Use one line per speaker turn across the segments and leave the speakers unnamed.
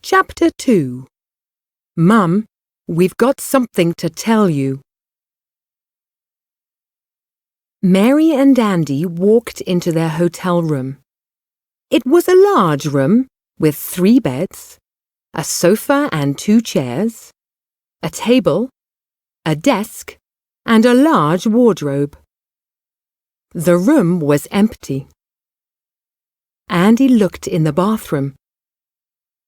Chapter 2. Mum, we've got something to tell you. Mary and Andy walked into their hotel room. It was a large room with 3 beds, a sofa and 2 chairs, a table, a desk, and a large wardrobe. The room was empty. Andy looked in the bathroom.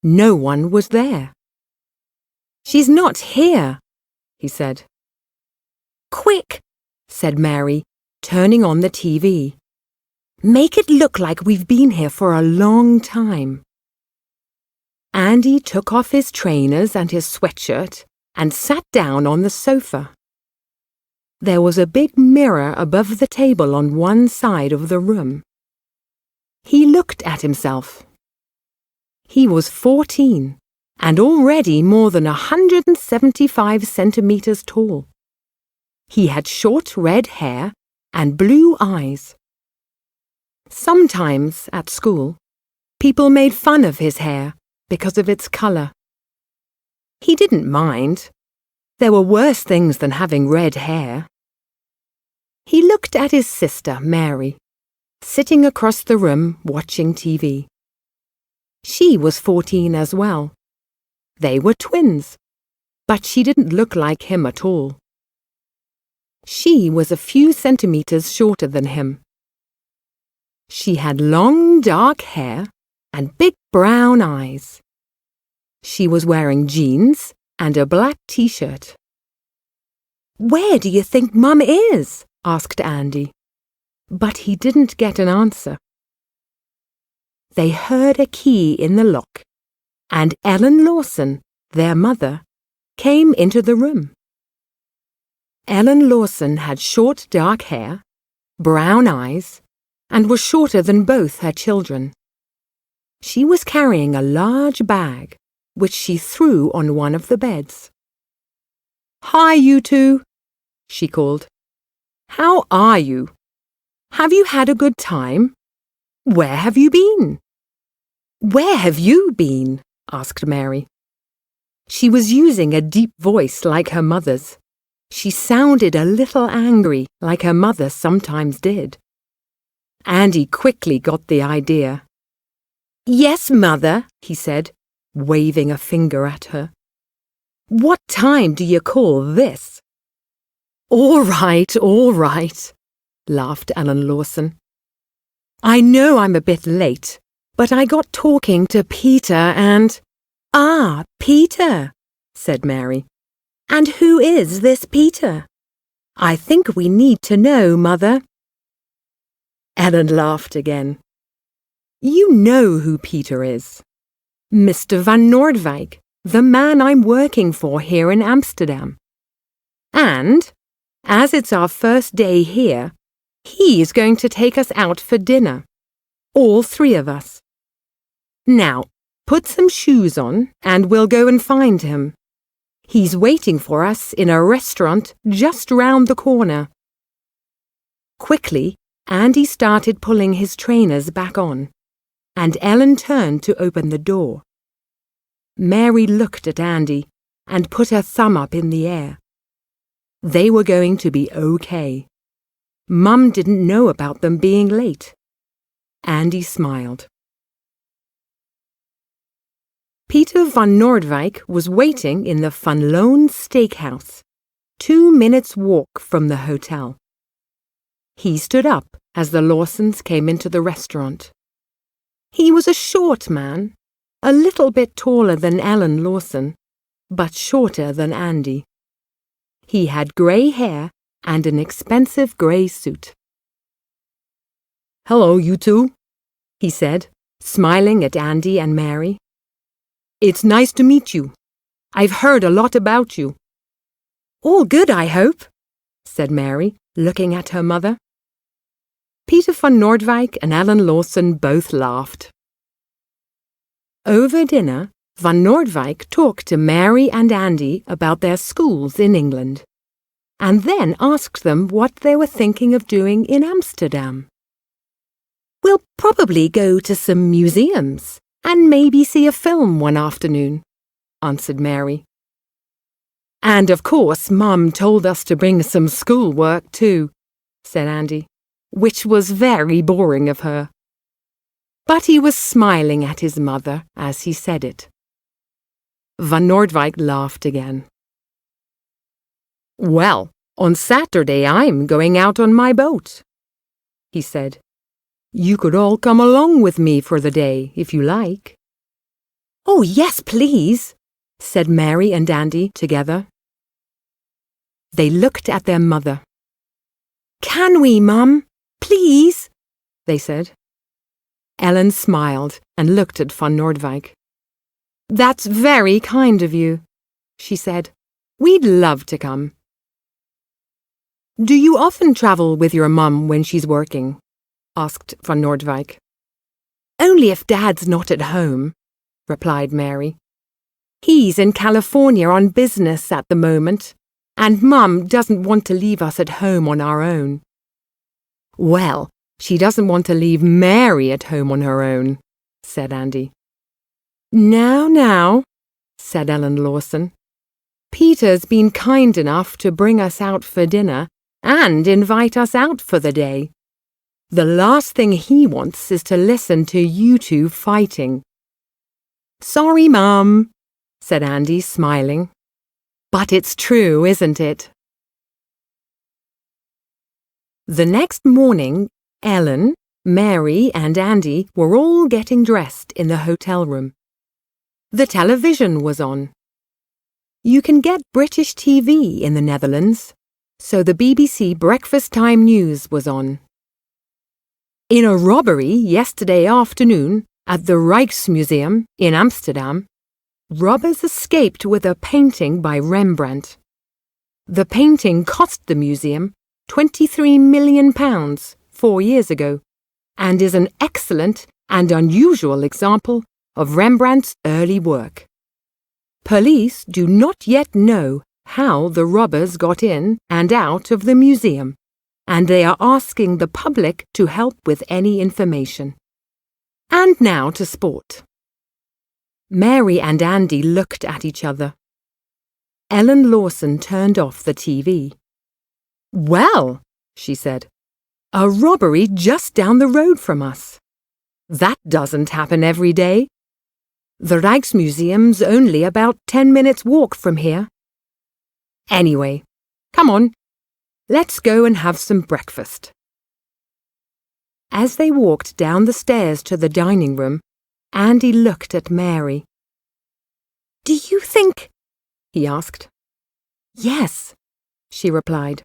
No one was there. "She's not here," he said. "Quick," said Mary, turning on the TV. "Make it look like we've been here for a long time." Andy took off his trainers and his sweatshirt and sat down on the sofa. There was a big mirror above the table on one side of the room. He looked at himself. He was 14 and already more than 175 centimeters tall. He had short red hair and blue eyes. Sometimes at school, people made fun of his hair because of its color. He didn't mind. There were worse things than having red hair. He looked at his sister, Mary, sitting across the room watching TV. She was 14 as well. They were twins, but she didn't look like him at all. She was a few centimeters shorter than him. She had long dark hair and big brown eyes. She was wearing jeans and a black t-shirt. "Where do you think Mum is?" asked Andy. But he didn't get an answer. They heard a key in the lock, and Ellen Lawson, their mother, came into the room. Ellen Lawson had short dark hair, brown eyes, and was shorter than both her children. She was carrying a large bag, which she threw on one of the beds. "Hi, you two," she called. "How are you? Have you had a good time? Where have you been?" "Where have you been?" asked Mary. She was using a deep voice like her mother's. She sounded a little angry, like her mother sometimes did. Andy quickly got the idea. "Yes, Mother," he said, waving a finger at her. "What time do you call this?" All right, laughed Ellen Lawson. "I know I'm a bit late, but I got talking to Peter and—" "Ah, Peter," said Mary. "And who is this Peter? I think we need to know, Mother." Ellen laughed again. "You know who Peter is. Mr. van Noordwijk, the man I'm working for here in Amsterdam. And, as it's our first day here, he is going to take us out for dinner, all 3 of us. Now, put some shoes on and we'll go and find him. He's waiting for us in a restaurant just round the corner." Quickly, Andy started pulling his trainers back on, and Ellen turned to open the door. Mary looked at Andy and put her thumb up in the air. They were going to be okay. Mum didn't know about them being late. Andy smiled. Peter van Noordwijk was waiting in the Van Loon Steakhouse, 2 minutes' walk from the hotel. He stood up as the Lawsons came into the restaurant. He was a short man, a little bit taller than Ellen Lawson, but shorter than Andy. He had grey hair and an expensive grey suit. "Hello, you two," he said, smiling at Andy and Mary. "It's nice to meet you. I've heard a lot about you." "All good, I hope," said Mary, looking at her mother. Peter van Noordwijk and Ellen Lawson both laughed. Over dinner, Van Noordwijk talked to Mary and Andy about their schools in England, and then asked them what they were thinking of doing in Amsterdam. "We'll probably go to some museums and maybe see a film one afternoon," answered Mary. "And of course, Mum told us to bring some schoolwork too," said Andy, which was very boring of her. But he was smiling at his mother as he said it. Van Noordwijk laughed again. "Well, on Saturday I'm going out on my boat," he said. "You could all come along with me for the day, if you like." "Oh, yes, please," said Mary and Andy together. They looked at their mother. "Can we, Mum? Please?" they said. Ellen smiled and looked at Van Noordwijk. "That's very kind of you," she said. "We'd love to come." "Do you often travel with your mum when she's working?" asked Van Noordwijk. "Only if Dad's not at home," replied Mary. "He's in California on business at the moment, and Mum doesn't want to leave us at home on our own." "Well, she doesn't want to leave Mary at home on her own," said Andy. Now, said Ellen Lawson. "Peter's been kind enough to bring us out for dinner and invite us out for the day. The last thing he wants is to listen to you two fighting." "Sorry, Mum," said Andy, smiling. "But it's true, isn't it?" The next morning, Ellen, Mary and Andy were all getting dressed in the hotel room. The television was on. You can get British TV in the Netherlands, so the BBC Breakfast Time News was on. In a robbery yesterday afternoon at the Rijksmuseum in Amsterdam, robbers escaped with a painting by Rembrandt. The painting cost the museum £23 million 4 years ago, and is an excellent and unusual example of Rembrandt's early work. Police do not yet know how the robbers got in and out of the museum, and they are asking the public to help with any information. And now to sport. Mary and Andy looked at each other. Ellen Lawson turned off the TV. "Well," she said, "a robbery just down the road from us. That doesn't happen every day. The Rijksmuseum's only about 10 minutes' walk from here. Anyway, come on, let's go and have some breakfast." As they walked down the stairs to the dining room, Andy looked at Mary. "Do you think?" he asked. "Yes," she replied.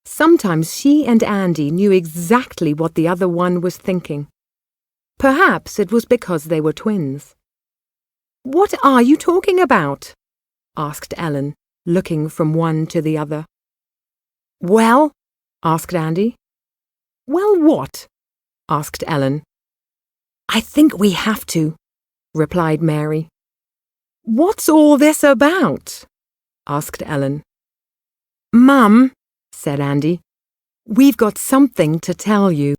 Sometimes she and Andy knew exactly what the other one was thinking. Perhaps it was because they were twins. "What are you talking about?" asked Ellen, looking from one to the other. "Well?" asked Andy. "Well, what?" asked Ellen. "I think we have to," replied Mary. "What's all this about?" asked Ellen. "Mum," said Andy, "we've got something to tell you."